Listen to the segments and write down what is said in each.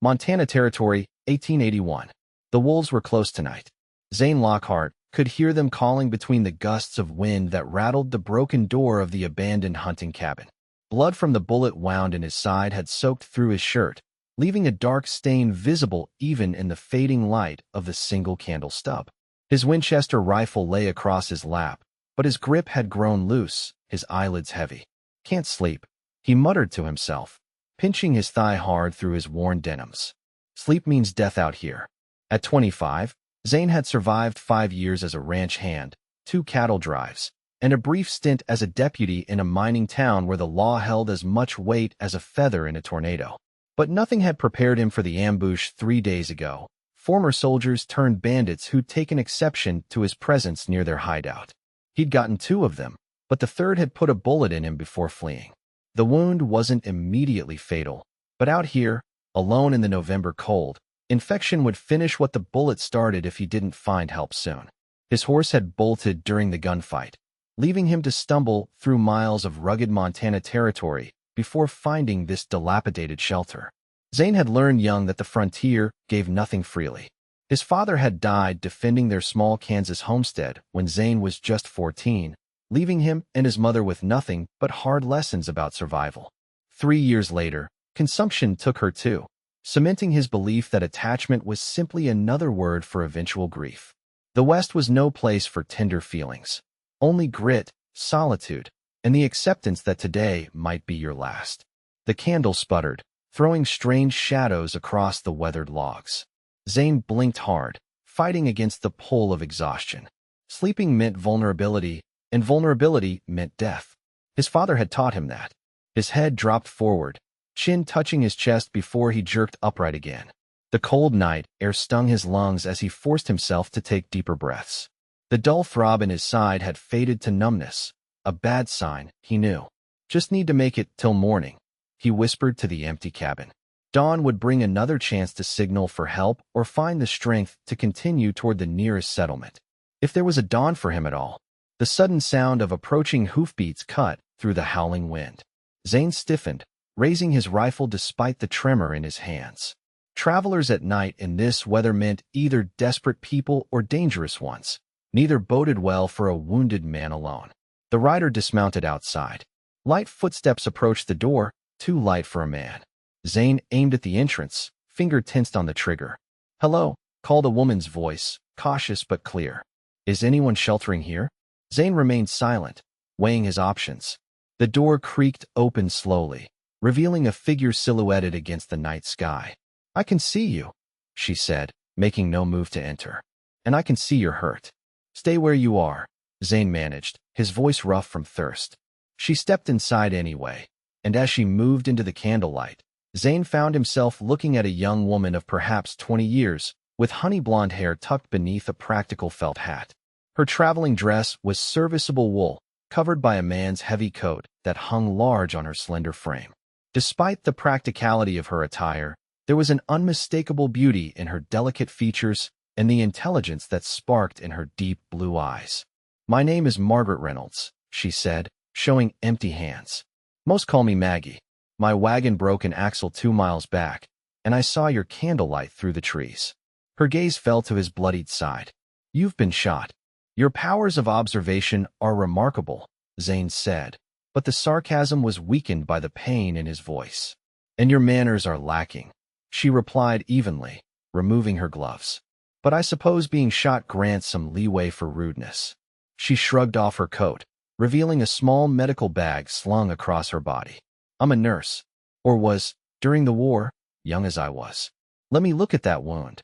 Montana Territory, 1881. The wolves were close tonight. Zane Lockhart could hear them calling between the gusts of wind that rattled the broken door of the abandoned hunting cabin. Blood from the bullet wound in his side had soaked through his shirt, leaving a dark stain visible even in the fading light of the single candle stub. His Winchester rifle lay across his lap, but his grip had grown loose, his eyelids heavy. "Can't sleep," he muttered to himself, pinching his thigh hard through his worn denims. Sleep means death out here. At 25, Zane had survived 5 years as a ranch hand, 2 cattle drives, and a brief stint as a deputy in a mining town where the law held as much weight as a feather in a tornado. But nothing had prepared him for the ambush 3 days ago. Former soldiers turned bandits who'd taken exception to his presence near their hideout. He'd gotten 2 of them, but the third had put a bullet in him before fleeing. The wound wasn't immediately fatal, but out here, alone in the November cold, infection would finish what the bullet started if he didn't find help soon. His horse had bolted during the gunfight, leaving him to stumble through miles of rugged Montana territory before finding this dilapidated shelter. Zane had learned young that the frontier gave nothing freely. His father had died defending their small Kansas homestead when Zane was just 14, leaving him and his mother with nothing but hard lessons about survival. 3 years later, consumption took her too, cementing his belief that attachment was simply another word for eventual grief. The West was no place for tender feelings, only grit, solitude, and the acceptance that today might be your last. The candle sputtered, throwing strange shadows across the weathered logs. Zane blinked hard, fighting against the pull of exhaustion. Sleeping meant vulnerability, and vulnerability meant death. His father had taught him that. His head dropped forward, chin touching his chest before he jerked upright again. The cold night air stung his lungs as he forced himself to take deeper breaths. The dull throb in his side had faded to numbness, a bad sign, he knew. Just need to make it till morning, he whispered to the empty cabin. Dawn would bring another chance to signal for help or find the strength to continue toward the nearest settlement. If there was a dawn for him at all. The sudden sound of approaching hoofbeats cut through the howling wind. Zane stiffened, raising his rifle despite the tremor in his hands. Travelers at night in this weather meant either desperate people or dangerous ones. Neither boded well for a wounded man alone. The rider dismounted outside. Light footsteps approached the door, too light for a man. Zane aimed at the entrance, finger tensed on the trigger. "Hello," called a woman's voice, cautious but clear. "Is anyone sheltering here?" Zane remained silent, weighing his options. The door creaked open slowly, revealing a figure silhouetted against the night sky. "I can see you," she said, making no move to enter. "And I can see you're hurt." "Stay where you are," Zane managed, his voice rough from thirst. She stepped inside anyway, and as she moved into the candlelight, Zane found himself looking at a young woman of perhaps 20 years, with honey blonde hair tucked beneath a practical felt hat. Her traveling dress was serviceable wool, covered by a man's heavy coat that hung large on her slender frame. Despite the practicality of her attire, there was an unmistakable beauty in her delicate features and the intelligence that sparked in her deep blue eyes. "My name is Maggie Reynolds," she said, showing empty hands. "Most call me Maggie. My wagon broke an axle 2 miles back, and I saw your candlelight through the trees." Her gaze fell to his bloodied side. "You've been shot. Your powers of observation are remarkable," Zane said, but the sarcasm was weakened by the pain in his voice. "And your manners are lacking," she replied evenly, removing her gloves. "But I suppose being shot grants some leeway for rudeness." She shrugged off her coat, revealing a small medical bag slung across her body. "I'm a nurse, or was, during the war, young as I was. Let me look at that wound."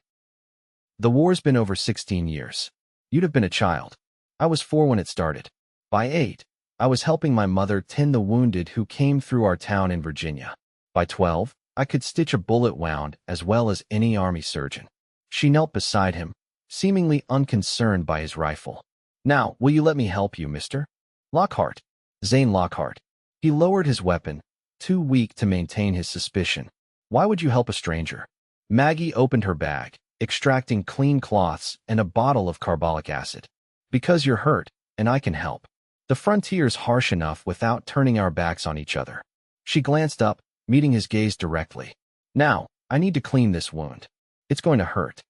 "The war's been over 16 years. You'd have been a child. I was 4 when it started. By 8, I was helping my mother tend the wounded who came through our town in Virginia. By 12, I could stitch a bullet wound as well as any army surgeon." She knelt beside him, seemingly unconcerned by his rifle. "Now, will you let me help you, Mr. Lockhart?" Zane Lockhart. He lowered his weapon, too weak to maintain his suspicion. "Why would you help a stranger?" Maggie opened her bag, extracting clean cloths and a bottle of carbolic acid. "Because you're hurt, and I can help. The frontier's harsh enough without turning our backs on each other." She glanced up, meeting his gaze directly. "Now, I need to clean this wound. It's going to hurt.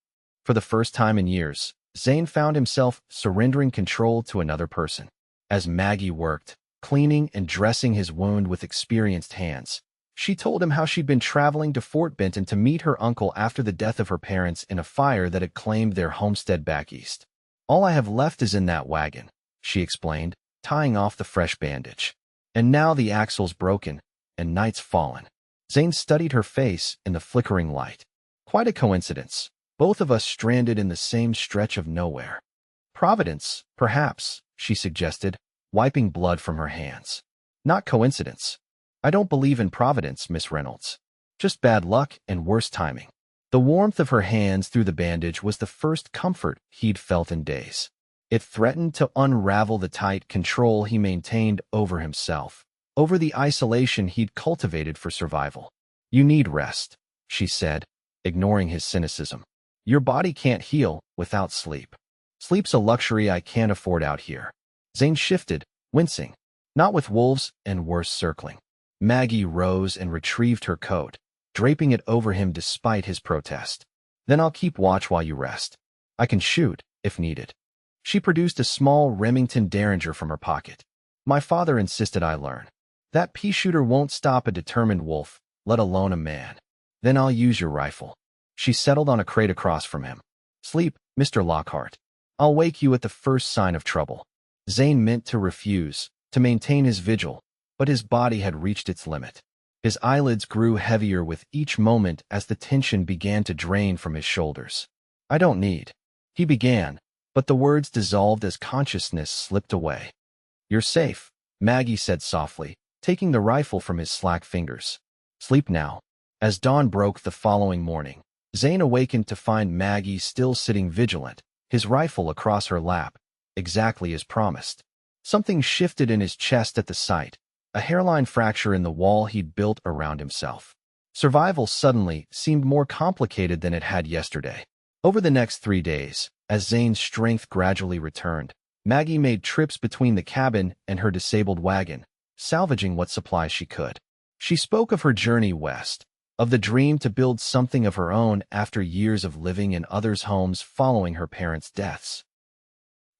For the first time in years, Zane found himself surrendering control to another person. As Maggie worked, cleaning and dressing his wound with experienced hands, she told him how she'd been traveling to Fort Benton to meet her uncle after the death of her parents in a fire that had claimed their homestead back east. All I have left is in that wagon, she explained, tying off the fresh bandage. And now the axle's broken, and night's fallen. Zane studied her face in the flickering light. Quite a coincidence. Both of us stranded in the same stretch of nowhere. Providence, perhaps, she suggested, wiping blood from her hands. Not coincidence. I don't believe in providence, Miss Reynolds. Just bad luck and worse timing. The warmth of her hands through the bandage was the first comfort he'd felt in days. It threatened to unravel the tight control he maintained over himself, over the isolation he'd cultivated for survival. You need rest, she said, ignoring his cynicism. Your body can't heal without sleep. Sleep's a luxury I can't afford out here. Zane shifted, wincing. Not with wolves and worse circling. Maggie rose and retrieved her coat, draping it over him despite his protest. Then I'll keep watch while you rest. I can shoot, if needed. She produced a small Remington Derringer from her pocket. My father insisted I learn. That pea shooter won't stop a determined wolf, let alone a man. Then I'll use your rifle. She settled on a crate across from him. Sleep, Mr. Lockhart. I'll wake you at the first sign of trouble. Zane meant to refuse, to maintain his vigil, but his body had reached its limit. His eyelids grew heavier with each moment as the tension began to drain from his shoulders. I don't need. He began, but the words dissolved as consciousness slipped away. You're safe, Maggie said softly, taking the rifle from his slack fingers. Sleep now. As dawn broke the following morning, Zane awakened to find Maggie still sitting vigilant, his rifle across her lap, exactly as promised. Something shifted in his chest at the sight, a hairline fracture in the wall he'd built around himself. Survival suddenly seemed more complicated than it had yesterday. Over the next 3 days, as Zane's strength gradually returned, Maggie made trips between the cabin and her disabled wagon, salvaging what supplies she could. She spoke of her journey west, of the dream to build something of her own after years of living in others' homes following her parents' deaths.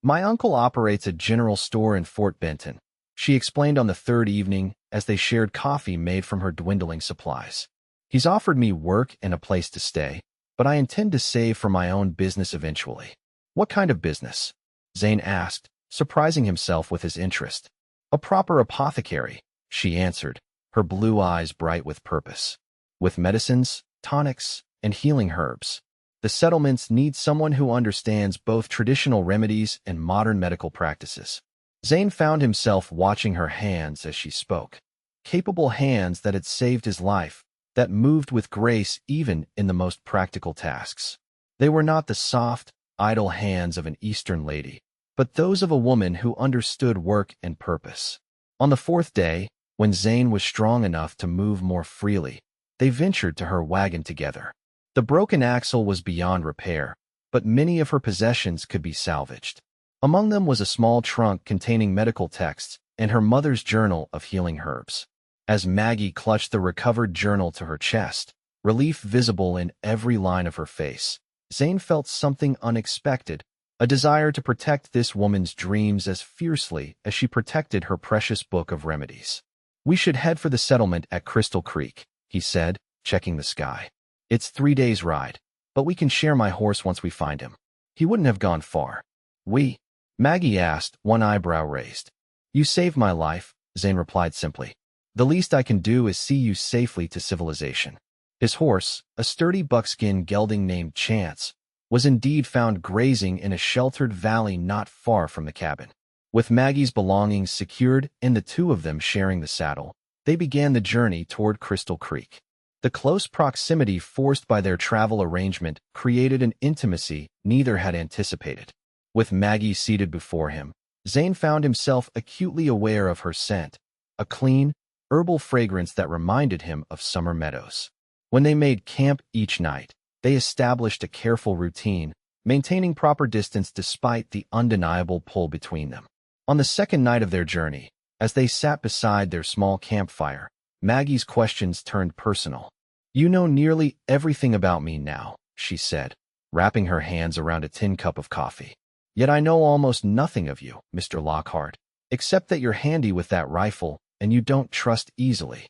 My uncle operates a general store in Fort Benton, she explained on the third evening as they shared coffee made from her dwindling supplies. He's offered me work and a place to stay, but I intend to save for my own business eventually. What kind of business? Zane asked, surprising himself with his interest. A proper apothecary, she answered, her blue eyes bright with purpose. With medicines, tonics, and healing herbs. The settlements need someone who understands both traditional remedies and modern medical practices. Zane found himself watching her hands as she spoke. Capable hands that had saved his life, that moved with grace even in the most practical tasks. They were not the soft, idle hands of an Eastern lady, but those of a woman who understood work and purpose. On the fourth day, when Zane was strong enough to move more freely, they ventured to her wagon together. The broken axle was beyond repair, but many of her possessions could be salvaged. Among them was a small trunk containing medical texts and her mother's journal of healing herbs. As Maggie clutched the recovered journal to her chest, relief visible in every line of her face, Zane felt something unexpected, a desire to protect this woman's dreams as fiercely as she protected her precious book of remedies. We should head for the settlement at Crystal Creek, he said, checking the sky. It's 3 days' ride, but we can share my horse once we find him. He wouldn't have gone far. We? Maggie asked, one eyebrow raised. You saved my life, Zane replied simply. The least I can do is see you safely to civilization. His horse, a sturdy buckskin gelding named Chance, was indeed found grazing in a sheltered valley not far from the cabin. With Maggie's belongings secured and the two of them sharing the saddle, they began the journey toward Crystal Creek. The close proximity forced by their travel arrangement created an intimacy neither had anticipated. With Maggie seated before him, Zane found himself acutely aware of her scent, a clean, herbal fragrance that reminded him of summer meadows. When they made camp each night, they established a careful routine, maintaining proper distance despite the undeniable pull between them. On the second night of their journey, as they sat beside their small campfire, Maggie's questions turned personal. You know nearly everything about me now, she said, wrapping her hands around a tin cup of coffee. Yet I know almost nothing of you, Mr. Lockhart, except that you're handy with that rifle and you don't trust easily.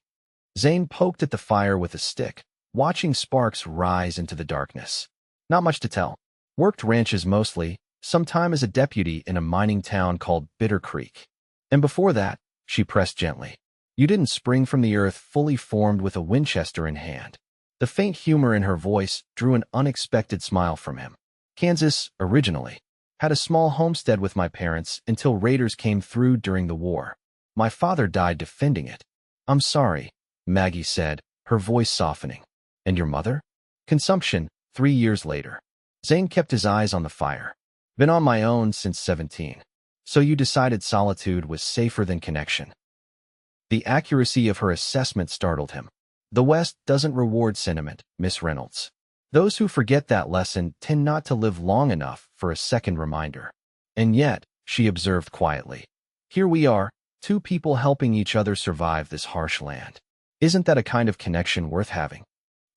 Zane poked at the fire with a stick, watching sparks rise into the darkness. Not much to tell. Worked ranches mostly, some time as a deputy in a mining town called Bitter Creek. And before that, she pressed gently, you didn't spring from the earth fully formed with a Winchester in hand. The faint humor in her voice drew an unexpected smile from him. Kansas, originally. Had a small homestead with my parents until raiders came through during the war. My father died defending it. I'm sorry, Maggie said, her voice softening. And your mother? Consumption, 3 years later. Zane kept his eyes on the fire. Been on my own since 17. So you decided solitude was safer than connection. The accuracy of her assessment startled him. The West doesn't reward sentiment, Miss Reynolds. Those who forget that lesson tend not to live long enough for a second reminder. And yet, she observed quietly, here we are, two people helping each other survive this harsh land. Isn't that a kind of connection worth having?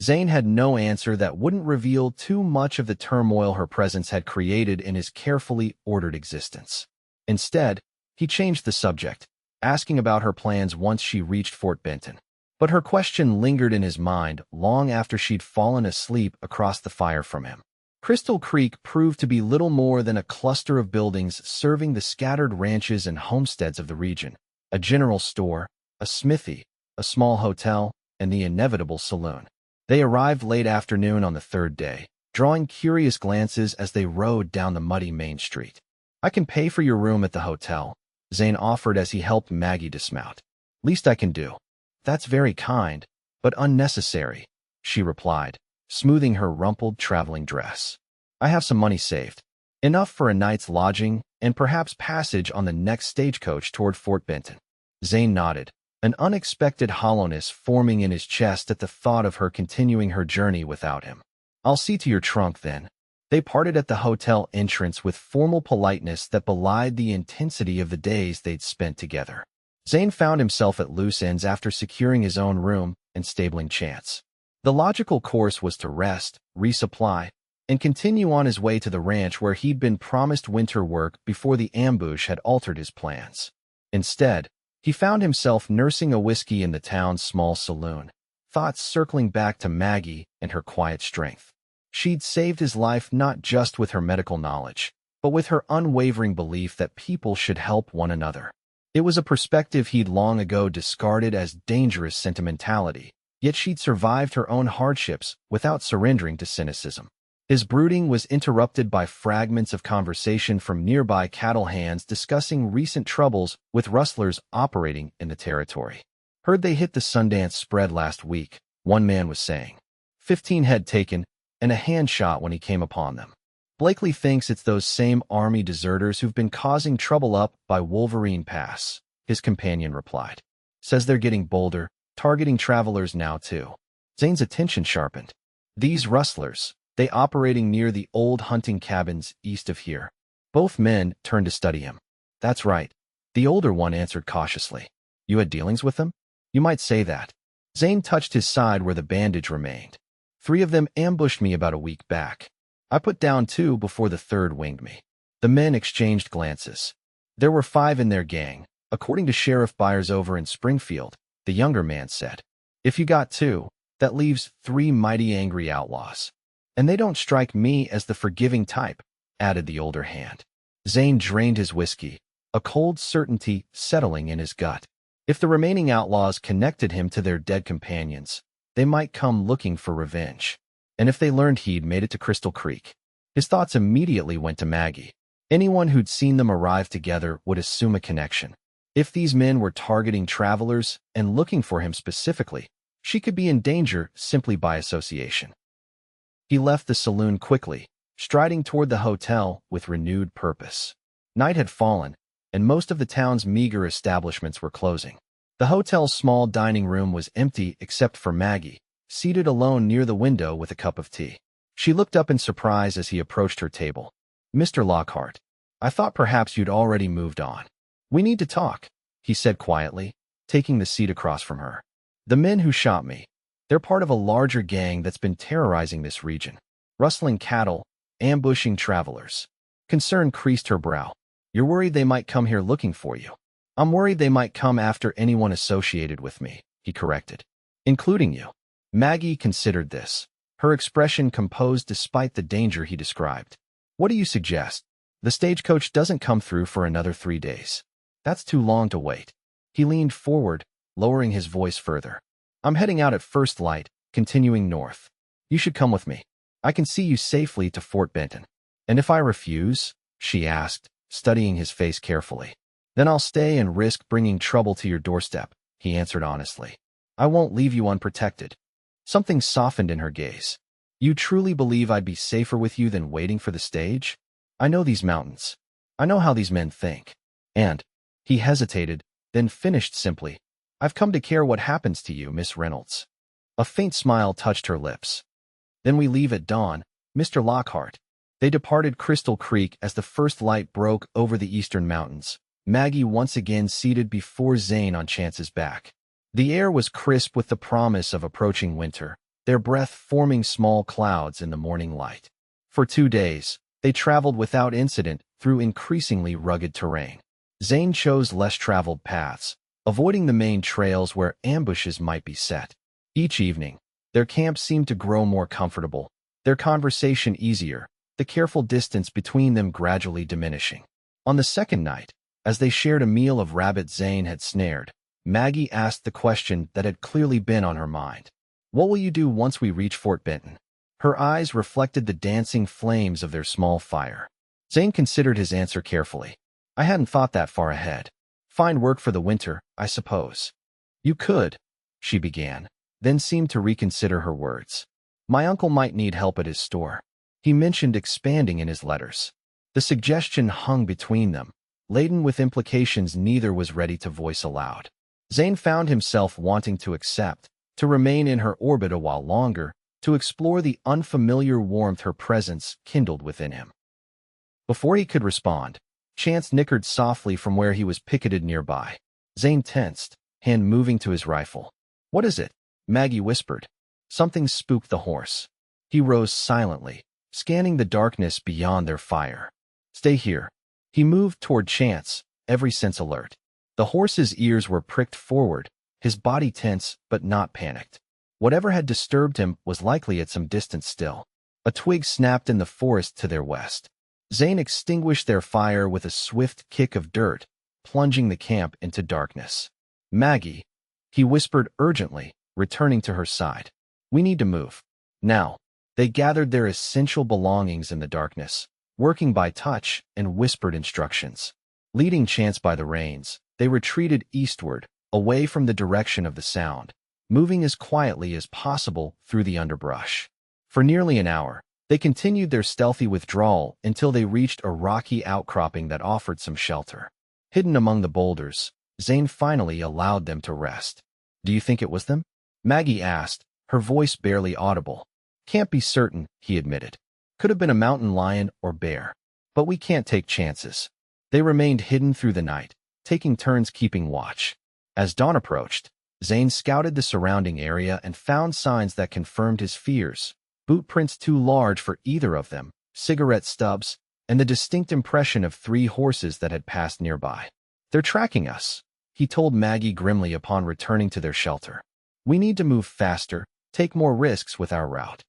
Zane had no answer that wouldn't reveal too much of the turmoil her presence had created in his carefully ordered existence. Instead, he changed the subject, asking about her plans once she reached Fort Benton. But her question lingered in his mind long after she'd fallen asleep across the fire from him. Crystal Creek proved to be little more than a cluster of buildings serving the scattered ranches and homesteads of the region. A general store, a smithy, a small hotel, and the inevitable saloon. They arrived late afternoon on the third day, drawing curious glances as they rode down the muddy main street. I can pay for your room at the hotel, Zane offered as he helped Maggie dismount. Least I can do. That's very kind, but unnecessary, she replied, smoothing her rumpled traveling dress. I have some money saved. Enough for a night's lodging and perhaps passage on the next stagecoach toward Fort Benton. Zane nodded, an unexpected hollowness forming in his chest at the thought of her continuing her journey without him. I'll see to your trunk then. They parted at the hotel entrance with formal politeness that belied the intensity of the days they'd spent together. Zane found himself at loose ends after securing his own room and stabling Chance. The logical course was to rest, resupply, and continue on his way to the ranch where he'd been promised winter work before the ambush had altered his plans. Instead, he found himself nursing a whiskey in the town's small saloon, thoughts circling back to Maggie and her quiet strength. She'd saved his life not just with her medical knowledge, but with her unwavering belief that people should help one another. It was a perspective he'd long ago discarded as dangerous sentimentality, yet she'd survived her own hardships without surrendering to cynicism. His brooding was interrupted by fragments of conversation from nearby cattle hands discussing recent troubles with rustlers operating in the territory. Heard they hit the Sundance spread last week, one man was saying. 15 head taken, and a hand shot when he came upon them. Blakely thinks it's those same army deserters who've been causing trouble up by Wolverine Pass, his companion replied. Says they're getting bolder, targeting travelers now too. Zane's attention sharpened. These rustlers, they operating near the old hunting cabins east of here. Both men turned to study him. That's right. The older one answered cautiously. You had dealings with them? You might say that. Zane touched his side where the bandage remained. 3 of them ambushed me about a week back. I put down 2 before the third winged me. The men exchanged glances. There were 5 in their gang, according to Sheriff Byers over in Springfield, the younger man said. If you got 2, that leaves 3 mighty angry outlaws. And they don't strike me as the forgiving type, added the older hand. Zane drained his whiskey, a cold certainty settling in his gut. If the remaining outlaws connected him to their dead companions, they might come looking for revenge. And if they learned he'd made it to Crystal Creek, his thoughts immediately went to Maggie. Anyone who'd seen them arrive together would assume a connection. If these men were targeting travelers and looking for him specifically, she could be in danger simply by association. He left the saloon quickly, striding toward the hotel with renewed purpose. Night had fallen, and most of the town's meager establishments were closing. The hotel's small dining room was empty except for Maggie, seated alone near the window with a cup of tea. She looked up in surprise as he approached her table. Mr. Lockhart, I thought perhaps you'd already moved on. We need to talk, he said quietly, taking the seat across from her. The men who shot me, They're part of a larger gang that's been terrorizing this region, rustling cattle, ambushing travelers. Concern creased her brow. You're worried they might come here looking for you. I'm worried they might come after anyone associated with me, he corrected. Including you. Maggie considered this, her expression composed despite the danger he described. What do you suggest? The stagecoach doesn't come through for another 3 days. That's too long to wait. He leaned forward, lowering his voice further. I'm heading out at first light, continuing north. You should come with me. I can see you safely to Fort Benton. And if I refuse? She asked, studying his face carefully. Then I'll stay and risk bringing trouble to your doorstep, he answered honestly. I won't leave you unprotected. Something softened in her gaze. You truly believe I'd be safer with you than waiting for the stage? I know these mountains. I know how these men think. And, he hesitated, then finished simply, I've come to care what happens to you, Miss Reynolds. A faint smile touched her lips. Then we leave at dawn, Mr. Lockhart. They departed Crystal Creek as the first light broke over the eastern mountains, Maggie once again seated before Zane on Chance's back. The air was crisp with the promise of approaching winter, their breath forming small clouds in the morning light. For 2 days, they traveled without incident through increasingly rugged terrain. Zane chose less traveled paths, avoiding the main trails where ambushes might be set. Each evening, their camp seemed to grow more comfortable, their conversation easier, the careful distance between them gradually diminishing. On the second night, as they shared a meal of rabbit Zane had snared, Maggie asked the question that had clearly been on her mind. What will you do once we reach Fort Benton? Her eyes reflected the dancing flames of their small fire. Zane considered his answer carefully. I hadn't thought that far ahead. Find work for the winter, I suppose. You could, she began, then seemed to reconsider her words. My uncle might need help at his store. He mentioned expanding in his letters. The suggestion hung between them, laden with implications neither was ready to voice aloud. Zane found himself wanting to accept, to remain in her orbit a while longer, to explore the unfamiliar warmth her presence kindled within him. Before he could respond, Chance nickered softly from where he was picketed nearby. Zane tensed, hand moving to his rifle. What is it? Maggie whispered. Something spooked the horse. He rose silently, scanning the darkness beyond their fire. Stay here. He moved toward Chance, every sense alert. The horse's ears were pricked forward, his body tense but not panicked. Whatever had disturbed him was likely at some distance still. A twig snapped in the forest to their west. Zane extinguished their fire with a swift kick of dirt, plunging the camp into darkness. Maggie, he whispered urgently, returning to her side. We need to move. Now. They gathered their essential belongings in the darkness, working by touch and whispered instructions. Leading Chance by the reins, they retreated eastward, away from the direction of the sound, moving as quietly as possible through the underbrush. For nearly an hour, they continued their stealthy withdrawal until they reached a rocky outcropping that offered some shelter. Hidden among the boulders, Zane finally allowed them to rest. Do you think it was them? Maggie asked, her voice barely audible. Can't be certain, he admitted. Could have been a mountain lion or bear. But we can't take chances. They remained hidden through the night, taking turns keeping watch. As dawn approached, Zane scouted the surrounding area and found signs that confirmed his fears. Boot prints too large for either of them, cigarette stubs, and the distinct impression of 3 horses that had passed nearby. They're tracking us, he told Maggie grimly upon returning to their shelter. We need to move faster, take more risks with our route.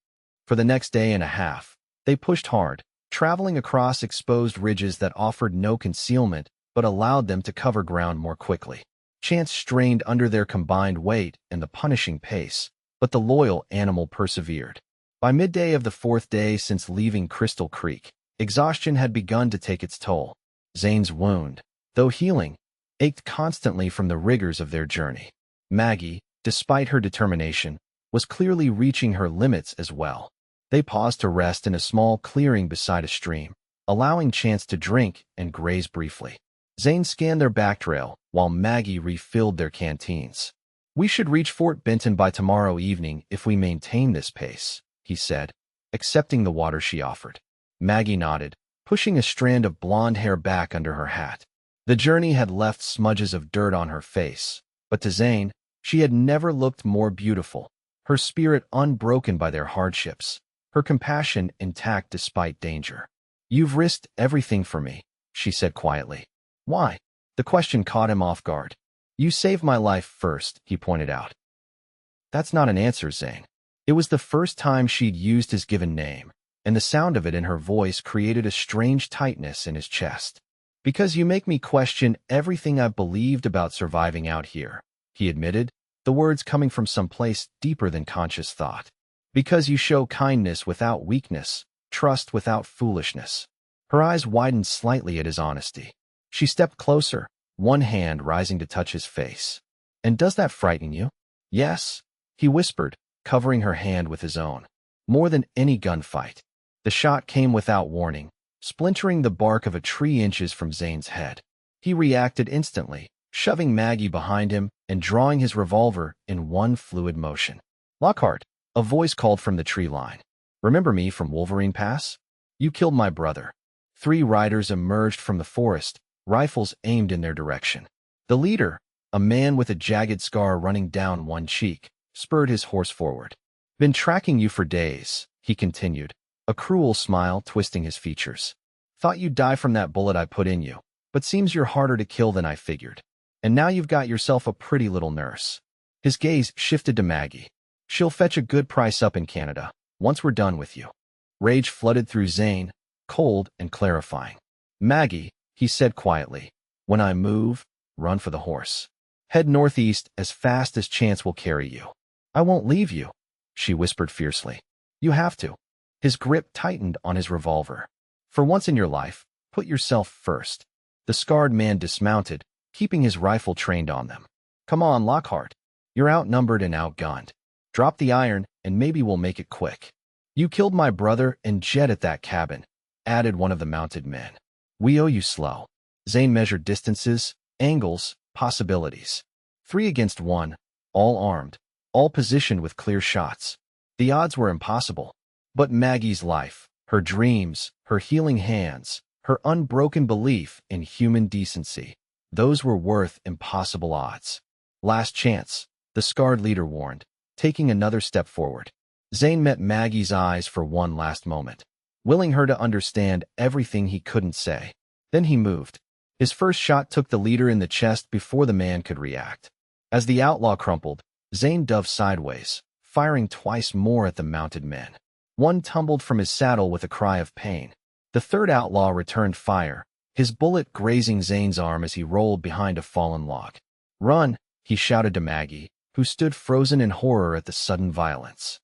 For the next day and a half, they pushed hard, traveling across exposed ridges that offered no concealment but allowed them to cover ground more quickly. Chance strained under their combined weight and the punishing pace, but the loyal animal persevered. By midday of the 4th day since leaving Crystal Creek, exhaustion had begun to take its toll. Zane's wound, though healing, ached constantly from the rigors of their journey. Maggie, despite her determination, was clearly reaching her limits as well. They paused to rest in a small clearing beside a stream, allowing Chance to drink and graze briefly. Zane scanned their back trail, while Maggie refilled their canteens. We should reach Fort Benton by tomorrow evening if we maintain this pace, he said, accepting the water she offered. Maggie nodded, pushing a strand of blonde hair back under her hat. The journey had left smudges of dirt on her face, but to Zane, she had never looked more beautiful. her spirit unbroken by their hardships, her compassion intact despite danger. "You've risked everything for me," she said quietly. "Why?" The question caught him off guard. "You saved my life first," he pointed out. That's not an answer, Zane. It was the first time she'd used his given name, and the sound of it in her voice created a strange tightness in his chest. "Because you make me question everything I've believed about surviving out here," he admitted, the words coming from some place deeper than conscious thought. "Because you show kindness without weakness, trust without foolishness." Her eyes widened slightly at his honesty. She stepped closer, one hand rising to touch his face. "And does that frighten you?" "Yes," he whispered, covering her hand with his own. "More than any gunfight." The shot came without warning, splintering the bark of a tree inches from Zane's head. He reacted instantly, shoving Maggie behind him and drawing his revolver in one fluid motion. "Lockhart," a voice called from the tree line. "Remember me from Wolverine Pass? You killed my brother." 3 riders emerged from the forest, rifles aimed in their direction. The leader, a man with a jagged scar running down one cheek, spurred his horse forward. "Been tracking you for days," he continued, a cruel smile twisting his features. "Thought you'd die from that bullet I put in you, but seems you're harder to kill than I figured. And now you've got yourself a pretty little nurse." His gaze shifted to Maggie. "She'll fetch a good price up in Canada, once we're done with you." Rage flooded through Zane, cold and clarifying. "Maggie," he said quietly, "when I move, run for the horse. Head northeast as fast as chance will carry you." "I won't leave you," she whispered fiercely. "You have to." His grip tightened on his revolver. "For once in your life, put yourself first." The scarred man dismounted, keeping his rifle trained on them. "Come on, Lockhart. You're outnumbered and outgunned. Drop the iron, and maybe we'll make it quick." "You killed my brother and Jed at that cabin," added one of the mounted men. "We owe you slow." Zane measured distances, angles, possibilities. 3 against 1, all armed, all positioned with clear shots. The odds were impossible. But Maggie's life, her dreams, her healing hands, her unbroken belief in human decency, those were worth impossible odds. "Last chance," the scarred leader warned, taking another step forward. Zane met Maggie's eyes for one last moment, willing her to understand everything he couldn't say. Then he moved. His first shot took the leader in the chest before the man could react. As the outlaw crumpled, Zane dove sideways, firing twice more at the mounted men. One tumbled from his saddle with a cry of pain. The third outlaw returned fire, his bullet grazing Zane's arm as he rolled behind a fallen log. "Run," he shouted to Maggie, who stood frozen in horror at the sudden violence.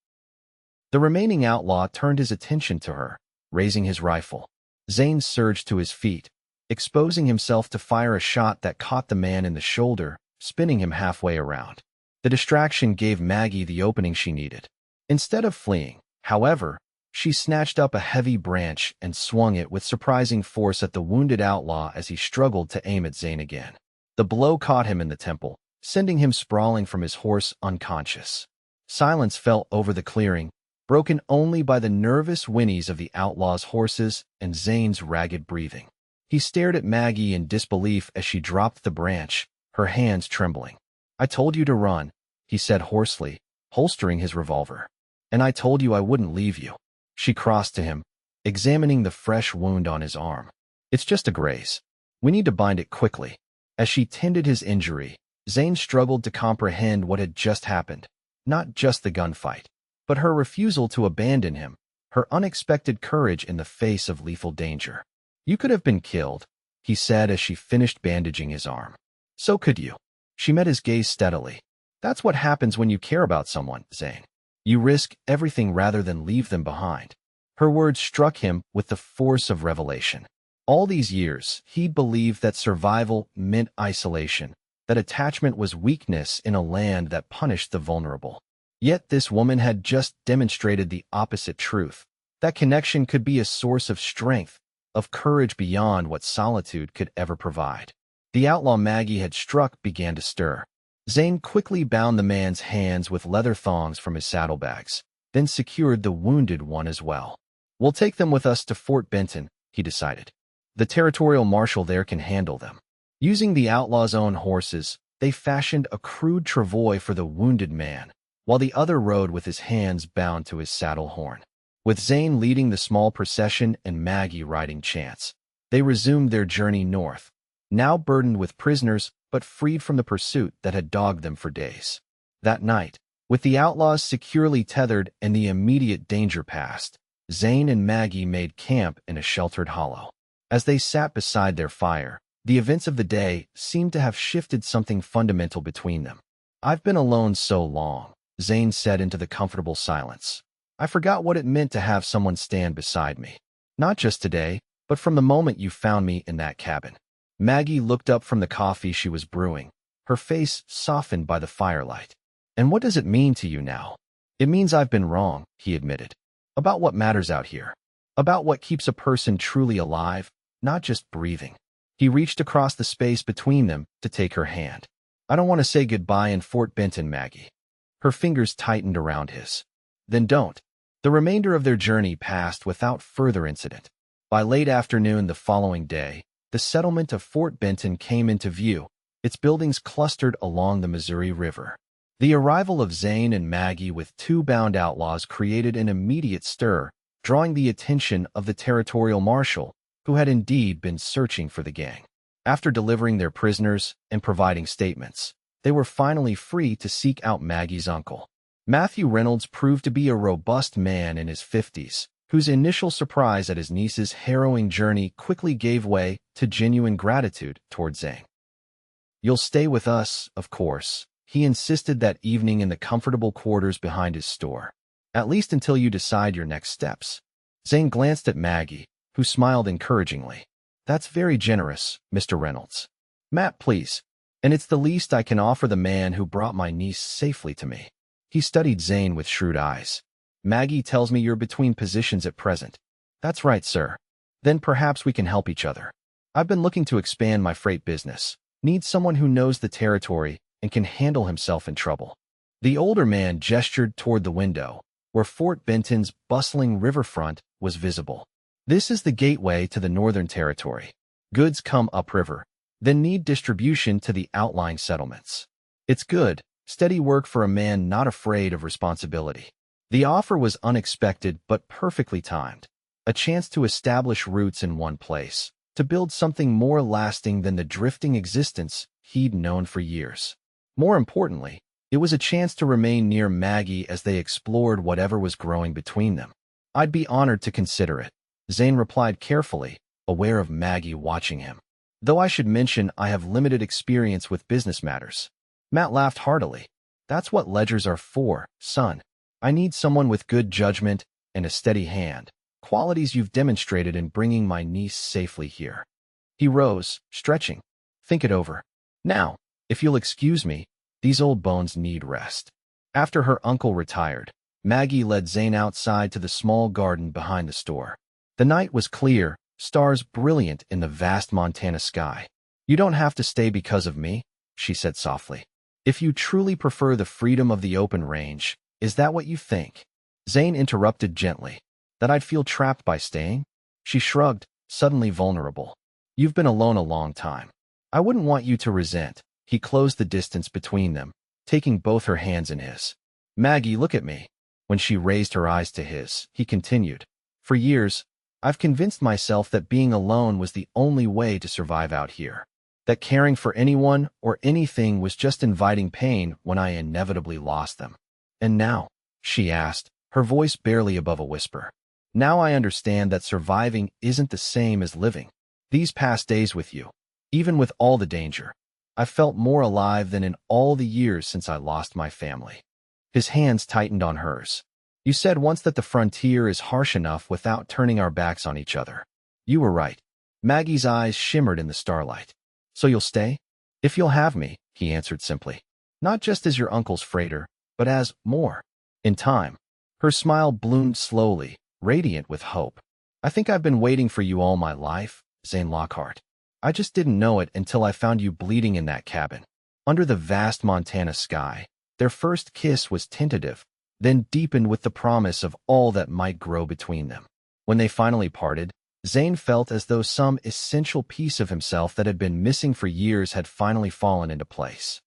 The remaining outlaw turned his attention to her, raising his rifle. Zane surged to his feet, exposing himself to fire a shot that caught the man in the shoulder, spinning him halfway around. The distraction gave Maggie the opening she needed. Instead of fleeing, however, she snatched up a heavy branch and swung it with surprising force at the wounded outlaw as he struggled to aim at Zane again. The blow caught him in the temple, sending him sprawling from his horse unconscious. Silence fell over the clearing, broken only by the nervous whinnies of the outlaw's horses and Zane's ragged breathing. He stared at Maggie in disbelief as she dropped the branch, her hands trembling. "I told you to run," he said hoarsely, holstering his revolver. "And I told you I wouldn't leave you." She crossed to him, examining the fresh wound on his arm. "It's just a graze. We need to bind it quickly." As she tended his injury, Zane struggled to comprehend what had just happened. Not just the gunfight, but her refusal to abandon him, her unexpected courage in the face of lethal danger. "You could have been killed," he said as she finished bandaging his arm. "So could you." She met his gaze steadily. "That's what happens when you care about someone, Zane. You risk everything rather than leave them behind." Her words struck him with the force of revelation. All these years, he'd believed that survival meant isolation, that attachment was weakness in a land that punished the vulnerable. Yet this woman had just demonstrated the opposite truth. That connection could be a source of strength, of courage beyond what solitude could ever provide. The outlaw Maggie had struck began to stir. Zane quickly bound the man's hands with leather thongs from his saddlebags, then secured the wounded one as well. "We'll take them with us to Fort Benton," he decided. "The territorial marshal there can handle them." Using the outlaw's own horses, they fashioned a crude travois for the wounded man, while the other rode with his hands bound to his saddle horn. With Zane leading the small procession and Maggie riding Chance, they resumed their journey north, now burdened with prisoners but freed from the pursuit that had dogged them for days. That night, with the outlaws securely tethered and the immediate danger past, Zane and Maggie made camp in a sheltered hollow. As they sat beside their fire, the events of the day seemed to have shifted something fundamental between them. "I've been alone so long," Zane said into the comfortable silence. "I forgot what it meant to have someone stand beside me. Not just today, but from the moment you found me in that cabin." Maggie looked up from the coffee she was brewing, her face softened by the firelight. "And what does it mean to you now?" "It means I've been wrong," he admitted. "About what matters out here. About what keeps a person truly alive, not just breathing." He reached across the space between them to take her hand. "I don't want to say goodbye in Fort Benton, Maggie." Her fingers tightened around his. "Then don't." The remainder of their journey passed without further incident. By late afternoon the following day, the settlement of Fort Benton came into view, its buildings clustered along the Missouri River. The arrival of Zane and Maggie with two bound outlaws created an immediate stir, drawing the attention of the territorial marshal, who had indeed been searching for the gang. After delivering their prisoners and providing statements, they were finally free to seek out Maggie's uncle. Matthew Reynolds proved to be a robust man in his 50s, whose initial surprise at his niece's harrowing journey quickly gave way to genuine gratitude toward Zane. "You'll stay with us, of course," he insisted that evening in the comfortable quarters behind his store. "At least until you decide your next steps." Zane glanced at Maggie, who smiled encouragingly. "That's very generous, Mr. Reynolds." "Matt, please. And it's the least I can offer the man who brought my niece safely to me." He studied Zane with shrewd eyes. "Maggie tells me you're between positions at present." "That's right, sir." "Then perhaps we can help each other. I've been looking to expand my freight business. Need someone who knows the territory and can handle himself in trouble." The older man gestured toward the window, where Fort Benton's bustling riverfront was visible. "This is the gateway to the Northern Territory. Goods come upriver, then need distribution to the outlying settlements. It's good, steady work for a man not afraid of responsibility." The offer was unexpected but perfectly timed. A chance to establish roots in one place, to build something more lasting than the drifting existence he'd known for years. More importantly, it was a chance to remain near Maggie as they explored whatever was growing between them. "I'd be honored to consider it," Zane replied carefully, aware of Maggie watching him. "Though I should mention I have limited experience with business matters." Matt laughed heartily. "That's what ledgers are for, son. I need someone with good judgment and a steady hand, qualities you've demonstrated in bringing my niece safely here." He rose, stretching. "Think it over. Now, if you'll excuse me, these old bones need rest." After her uncle retired, Maggie led Zane outside to the small garden behind the store. The night was clear, stars brilliant in the vast Montana sky. "You don't have to stay because of me," she said softly. "If you truly prefer the freedom of the open range, is that what you think?" Zane interrupted gently. "That I'd feel trapped by staying?" She shrugged, suddenly vulnerable. "You've been alone a long time. I wouldn't want you to resent." He closed the distance between them, taking both her hands in his. "Maggie, look at me." When she raised her eyes to his, he continued. "For years, I've convinced myself that being alone was the only way to survive out here. That caring for anyone or anything was just inviting pain when I inevitably lost them. And now," she asked, her voice barely above a whisper, "now I understand that surviving isn't the same as living. These past days with you, even with all the danger, I felt more alive than in all the years since I lost my family." His hands tightened on hers. "You said once that the frontier is harsh enough without turning our backs on each other. You were right." Maggie's eyes shimmered in the starlight. "So you'll stay?" "If you'll have me," he answered simply. "Not just as your uncle's freighter, but as more. In time." Her smile bloomed slowly, radiant with hope. "I think I've been waiting for you all my life, Zane Lockhart. I just didn't know it until I found you bleeding in that cabin." Under the vast Montana sky, their first kiss was tentative, then deepened with the promise of all that might grow between them. When they finally parted, Zane felt as though some essential piece of himself that had been missing for years had finally fallen into place.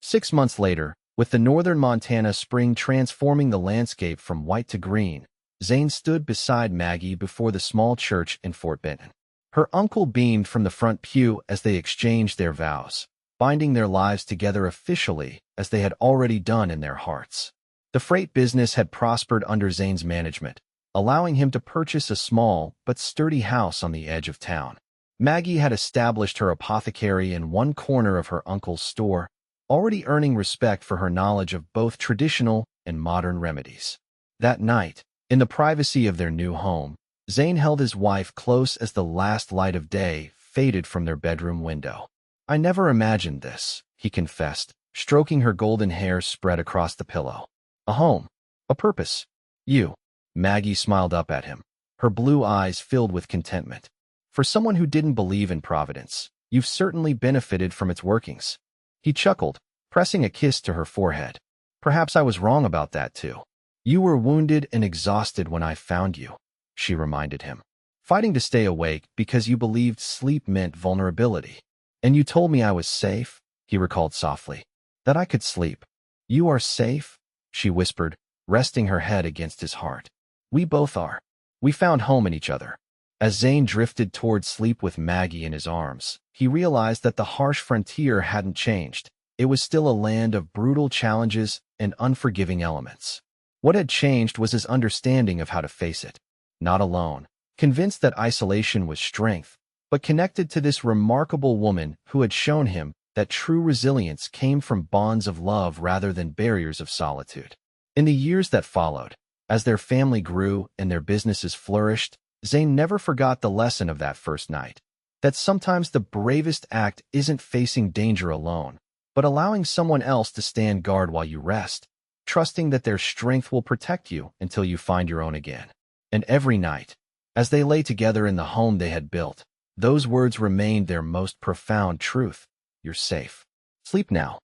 6 months later, With the northern Montana spring transforming the landscape from white to green, Zane stood beside Maggie before the small church in Fort Benton. Her uncle beamed from the front pew as they exchanged their vows, binding their lives together officially as they had already done in their hearts. The freight business had prospered under Zane's management, allowing him to purchase a small but sturdy house on the edge of town. Maggie had established her apothecary in one corner of her uncle's store, already earning respect for her knowledge of both traditional and modern remedies. That night, in the privacy of their new home, Zane held his wife close as the last light of day faded from their bedroom window. "I never imagined this," he confessed, stroking her golden hair spread across the pillow. "A home, a purpose. You." Maggie smiled up at him, her blue eyes filled with contentment. "For someone who didn't believe in Providence, you've certainly benefited from its workings." He chuckled, pressing a kiss to her forehead. "Perhaps I was wrong about that too. You were wounded and exhausted when I found you," she reminded him. "Fighting to stay awake because you believed sleep meant vulnerability. And you told me I was safe," he recalled softly. "That I could sleep." "You are safe?" she whispered, resting her head against his heart. "We both are. We found home in each other." As Zane drifted toward sleep with Maggie in his arms, he realized that the harsh frontier hadn't changed. It was still a land of brutal challenges and unforgiving elements. What had changed was his understanding of how to face it. Not alone, convinced that isolation was strength, but connected to this remarkable woman who had shown him that true resilience came from bonds of love rather than barriers of solitude. In the years that followed, as their family grew and their businesses flourished, Zane never forgot the lesson of that first night. That sometimes the bravest act isn't facing danger alone, but allowing someone else to stand guard while you rest, trusting that their strength will protect you until you find your own again. And every night, as they lay together in the home they had built, those words remained their most profound truth. "You're safe. Sleep now."